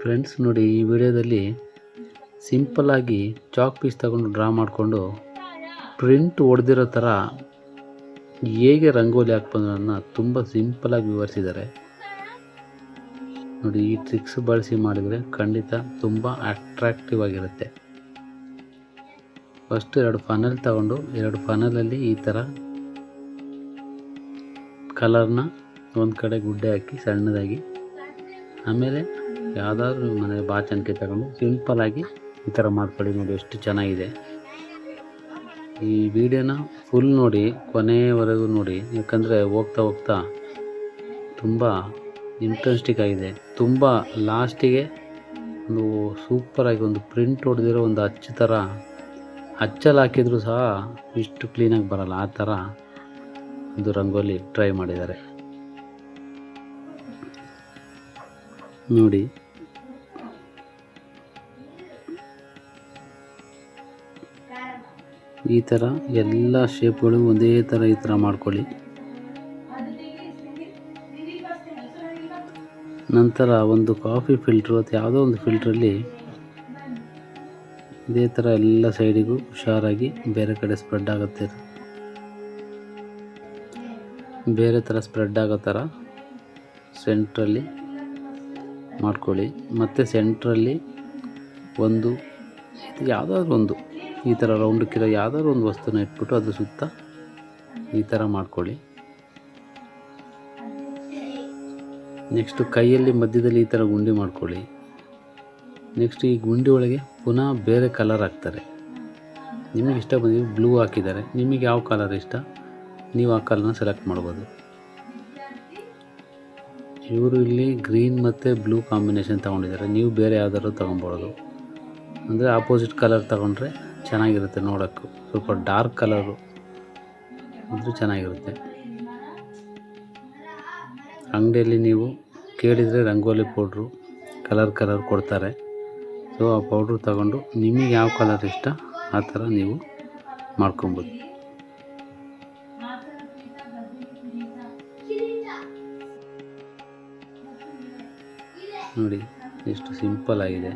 Friends ನೋಡಿ, ಈ ವಿಡಿಯೋದಲ್ಲಿ ಸಿಂಪಲ್ಲಾಗಿ ಚಾಕ್ ಪೀಸ್ ತಗೊಂಡು ಡ್ರಾ ಮಾಡಿಕೊಂಡು ಪ್ರಿಂಟ್ ಹೊಡೆದಿರೋ ಥರ ಹೇಗೆ ರಂಗೋಲಿ ಹಾಕ್ಬೋದನ್ನು ತುಂಬ ಸಿಂಪಲ್ಲಾಗಿ ವಿವರಿಸಿದ್ದಾರೆ ನೋಡಿ. ಈ ಟ್ರಿಕ್ಸ್ ಬಳಸಿ ಮಾಡಿದರೆ ಖಂಡಿತ ತುಂಬ ಅಟ್ರಾಕ್ಟಿವ್ ಆಗಿರುತ್ತೆ. ಫಸ್ಟ್ 2 ಫನಲ್ ತಗೊಂಡು 2 ಫನಲಲ್ಲಿ ಈ ಥರ ಕಲರ್ನ ಒಂದು ಕಡೆ ಗುಡ್ಡೆ ಹಾಕಿ ಸಣ್ಣದಾಗಿ, ಆಮೇಲೆ ಯಾವುದಾದ್ರೂ ಮನೆ ಬಾಚಣಿಕೆ ತಗೊಂಡು ಸಿಂಪಲ್ಲಾಗಿ ಈ ಥರ ಮಾಡ್ಕೊಳ್ಳಿ. ನೋಡಿ ಎಷ್ಟು ಚೆನ್ನಾಗಿದೆ. ಈ ವಿಡಿಯೋನ ಫುಲ್ ನೋಡಿ, ಕೊನೆಯವರೆಗೂ ನೋಡಿ, ಯಾಕಂದರೆ ಹೋಗ್ತಾ ಹೋಗ್ತಾ ತುಂಬ ಇಂಟ್ರೆಸ್ಟಿಂಗ್ ಆಗಿದೆ. ತುಂಬ ಲಾಸ್ಟಿಗೆ ಒಂದು ಸೂಪರಾಗಿ ಒಂದು ಪ್ರಿಂಟ್ ಹೊಡೆದಿರೋ ಒಂದು ಅಚ್ಚು ಥರ, ಅಚ್ಚಲ್ಲಿ ಹಾಕಿದರೂ ಸಹ ಇಷ್ಟು ಕ್ಲೀನಾಗಿ ಬರಲ್ಲ, ಆ ಥರ ಒಂದು ರಂಗೋಲಿ ಟ್ರೈ ಮಾಡಿದ್ದಾರೆ ನೋಡಿ. ಈ ಥರ ಎಲ್ಲ ಶೇಪ್ಗಳು ಒಂದೇ ಥರ ಈ ಥರ ಮಾಡ್ಕೊಳ್ಳಿ. ನಂತರ ಒಂದು ಕಾಫಿ ಫಿಲ್ಟ್ರು ಅಥವಾ ಯಾವುದೋ ಒಂದು ಫಿಲ್ಟ್ರಲ್ಲಿ ಇದೇ ಥರ ಎಲ್ಲ ಸೈಡಿಗೂ ಹುಷಾರಾಗಿ ಬೇರೆ ಕಡೆ ಸ್ಪ್ರೆಡ್ ಆಗುತ್ತೆ, ಬೇರೆ ಥರ ಸ್ಪ್ರೆಡ್ ಆಗೋ ಥರ ಸೆಂಟ್ರಲ್ಲಿ ಮಾಡ್ಕೊಳ್ಳಿ. ಮತ್ತು ಸೆಂಟ್ರಲ್ಲಿ ಒಂದು ಇದು ಯಾವುದಾದ್ರೂ ಒಂದು ಈ ಥರ ರೌಂಡಕ್ಕಿರೋ ಯಾವುದಾದ್ರು ಒಂದು ವಸ್ತುನ ಇಟ್ಬಿಟ್ಟು ಅದ್ರ ಸುತ್ತ ಈ ಥರ ಮಾಡ್ಕೊಳ್ಳಿ. ನೆಕ್ಸ್ಟು ಕೈಯಲ್ಲಿ ಮಧ್ಯದಲ್ಲಿ ಈ ಥರ ಗುಂಡಿ ಮಾಡ್ಕೊಳ್ಳಿ. ನೆಕ್ಸ್ಟ್ ಈ ಗುಂಡಿ ಒಳಗೆ ಪುನಃ ಬೇರೆ ಕಲರ್ ಹಾಕ್ತಾರೆ. ನಿಮಗೆ ಇಷ್ಟ ಬಂದಿದ್ದು ಬ್ಲೂ ಹಾಕಿದ್ದಾರೆ, ನಿಮಗೆ ಯಾವ ಕಲರ್ ಇಷ್ಟ ನೀವು ಆ ಕಲರ್ನ ಸೆಲೆಕ್ಟ್ ಮಾಡ್ಬೋದು. ಇವರು ಇಲ್ಲಿ ಗ್ರೀನ್ ಮತ್ತು ಬ್ಲೂ ಕಾಂಬಿನೇಷನ್ ತೊಗೊಂಡಿದ್ದಾರೆ, ನೀವು ಬೇರೆ ಯಾವ್ದಾದ್ರು ತೊಗೊಬೋದು. ಅಂದರೆ ಆಪೋಸಿಟ್ ಕಲರ್ ತೊಗೊಂಡ್ರೆ ಚೆನ್ನಾಗಿರುತ್ತೆ ನೋಡೋಕ್ಕೂ. ಸ್ವಲ್ಪ ಡಾರ್ಕ್ ಕಲರು ಇದ್ರೂ ಚೆನ್ನಾಗಿರುತ್ತೆ. ಅಂಗಡಿಯಲ್ಲಿ ನೀವು ಕೇಳಿದರೆ ರಂಗೋಲಿ ಪೌಡ್ರು ಕಲರ್ ಕೊಡ್ತಾರೆ. ಸೊ ಆ ಪೌಡ್ರು ತಗೊಂಡು ನಿಮಗೆ ಯಾವ ಕಲರ್ ಇಷ್ಟ ಆ ಥರ ನೀವು ಮಾಡ್ಕೊಬೋದು. ನೋಡಿ ಎಷ್ಟು ಸಿಂಪಲ್ ಆಗಿದೆ.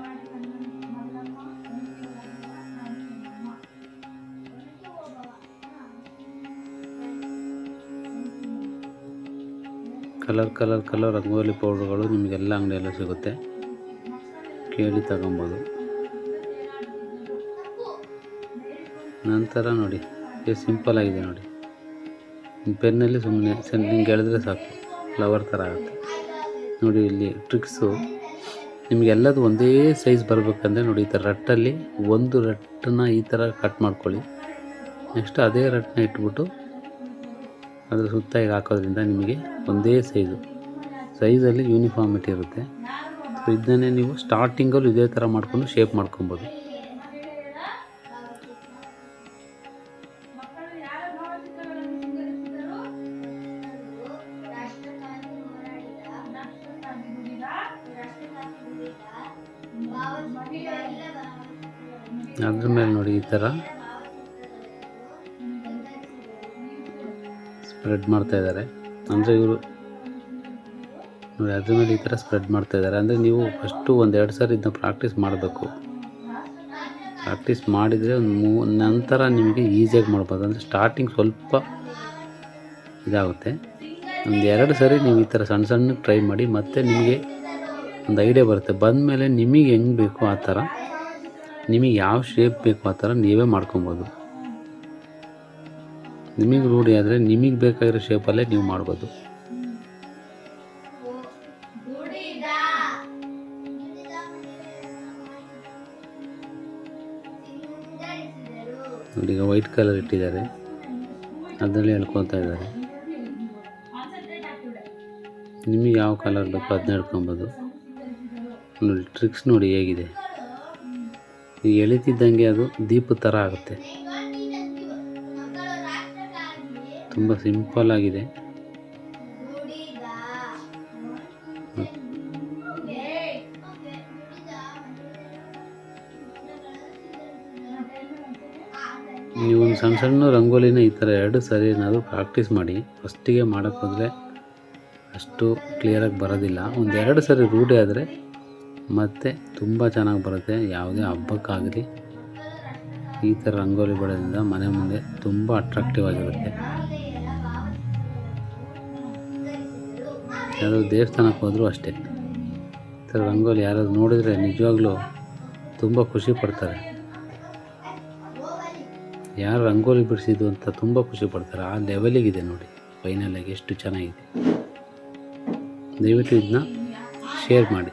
ಕಲರ್ ರಂಗೋಲಿ ಪೌಡ್ರುಗಳು ನಿಮಗೆಲ್ಲ ಅಂಗಡಿಯಲ್ಲೂ ಸಿಗುತ್ತೆ, ಕೇಳಿ ತಗೊಬೋದು. ನಂತರ ನೋಡಿ ಎಷ್ಟು ಸಿಂಪಲ್ ಆಗಿದೆ ನೋಡಿ. ಪೆನ್ನಲ್ಲಿ ಸುಮ್ಮನೆ ಹಿಂಗೆ ಎಳೆದ್ರೆ ಸಾಕು, ಫ್ಲವರ್ ಥರ ಆಗುತ್ತೆ ನೋಡಿ. ಇಲ್ಲಿ ಟ್ರಿಕ್ಸು ನಿಮಗೆಲ್ಲದು ಒಂದೇ ಸೈಜ್ ಬರಬೇಕಂದ್ರೆ ನೋಡಿ, ಈ ಥರ ರಟ್ಟಲ್ಲಿ ಒಂದು ರಟ್ಟನ್ನು ಈ ಥರ ಕಟ್ ಮಾಡ್ಕೊಳ್ಳಿ. ನೆಕ್ಸ್ಟ್ ಅದೇ ರಟ್ಟನ್ನ ಇಟ್ಬಿಟ್ಟು ಅದ್ರ ಸುತ್ತ ಈಗ ಹಾಕೋದ್ರಿಂದ ನಿಮಗೆ ಒಂದೇ ಸೈಜಲ್ಲಿ ಯೂನಿಫಾರ್ಮಿಟಿ ಇರುತ್ತೆ. ಸೊ ಇದನ್ನೇ ನೀವು ಸ್ಟಾರ್ಟಿಂಗಲ್ಲೂ ಇದೇ ಥರ ಮಾಡ್ಕೊಂಡು ಶೇಪ್ ಮಾಡ್ಕೊಬೋದು. ಅದ್ರ ಮೇಲೆ ನೋಡಿ ಈ ಥರ ಸ್ಪ್ರೆಡ್ ಮಾಡ್ತಾಯಿದ್ದಾರೆ. ಅಂದರೆ ಇವರು ನೋಡಿ ಅದ್ರ ಮೇಲೆ ಈ ಥರ ಸ್ಪ್ರೆಡ್ ಮಾಡ್ತಾಯಿದ್ದಾರೆ. ಅಂದರೆ ನೀವು ಫಸ್ಟು 1-2 ಸಾರಿ ಇದನ್ನ ಪ್ರಾಕ್ಟೀಸ್ ಮಾಡಬೇಕು. ಪ್ರಾಕ್ಟೀಸ್ ಮಾಡಿದರೆ ನಂತರ ನಿಮಗೆ ಈಸಿಯಾಗಿ ಮಾಡ್ಬೋದು. ಅಂದರೆ ಸ್ಟಾರ್ಟಿಂಗ್ ಸ್ವಲ್ಪ ಇದಾಗುತ್ತೆ. 1-2 ಸಾರಿ ನೀವು ಈ ಥರ ಸಣ್ಣ ಟ್ರೈ ಮಾಡಿ, ಮತ್ತು ನಿಮಗೆ ಒಂದು ಐಡಿಯಾ ಬರುತ್ತೆ. ಬಂದಮೇಲೆ ನಿಮಗೆ ಹೆಂಗೆ ಬೇಕೋ ಆ ಥರ, ನಿಮಗೆ ಯಾವ ಶೇಪ್ ಬೇಕು ಆ ಥರ ನೀವೇ ಮಾಡ್ಕೊಬೋದು. ನಿಮಗೆ ರೂಢಿ ಆದರೆ ನಿಮಗೆ ಬೇಕಾಗಿರೋ ಶೇಪಲ್ಲೇ ನೀವು ಮಾಡ್ಬೋದು. ನೋಡಿ ಈಗ ವೈಟ್ ಕಲರ್ ಇಟ್ಟಿದ್ದಾರೆ, ಅದರಲ್ಲಿ ಎಳ್ಕೊತಾ ಇದ್ದಾರೆ. ನಿಮಗೆ ಯಾವ ಕಲರ್ ಬೇಕೋ ಅದನ್ನ ಎಳ್ಕೊಬೋದು. ನೋಡಿ ಟ್ರಿಕ್ಸ್ ನೋಡಿ ಹೇಗಿದೆ. ಈಗ ಎಳಿತಿದ್ದಂಗೆ ಅದು ದೀಪ ಥರ ಆಗುತ್ತೆ. ತುಂಬ ಸಿಂಪಲ್ ಆಗಿದೆ. ನೀವು ಒಂದು ಸಣ್ಣ ರಂಗೋಲಿನ ಈ ಥರ 2 ಸಾರಿ ಏನಾದರೂ ಪ್ರಾಕ್ಟೀಸ್ ಮಾಡಿ. ಫಸ್ಟಿಗೆ ಮಾಡೋಕ್ಕೆ ಹೋದರೆ ಅಷ್ಟು ಕ್ಲಿಯರಾಗಿ ಬರೋದಿಲ್ಲ. 1-2 ಸಾರಿ ರೂಢಿ ಆದರೆ ಮತ್ತು ತುಂಬ ಚೆನ್ನಾಗಿ ಬರುತ್ತೆ. ಯಾವುದೇ ಹಬ್ಬಕ್ಕಾಗಲಿ ಈ ಥರ ರಂಗೋಲಿ ಬಿಡೋದ್ರಿಂದ ಮನೆ ಮುಂದೆ ತುಂಬ ಅಟ್ರಾಕ್ಟಿವ್ ಆಗಿರುತ್ತೆ. ಯಾವುದಾದ್ರು ದೇವಸ್ಥಾನಕ್ಕೆ ಹೋದರೂ ಅಷ್ಟೇ, ಈ ಥರ ರಂಗೋಲಿ ಯಾರಾದ್ರು ನೋಡಿದರೆ ನಿಜವಾಗ್ಲೂ ತುಂಬ ಖುಷಿ ಪಡ್ತಾರೆ. ಯಾರು ರಂಗೋಲಿ ಬಿಡಿಸಿದ್ದು ಅಂತ ತುಂಬ ಖುಷಿ ಪಡ್ತಾರೆ. ಆ ಲೆವೆಲಿಗಿದೆ ನೋಡಿ ಫೈನಲಾಗಿ ಎಷ್ಟು ಚೆನ್ನಾಗಿದೆ. ದಯವಿಟ್ಟು ಇದನ್ನ ಶೇರ್ ಮಾಡಿ.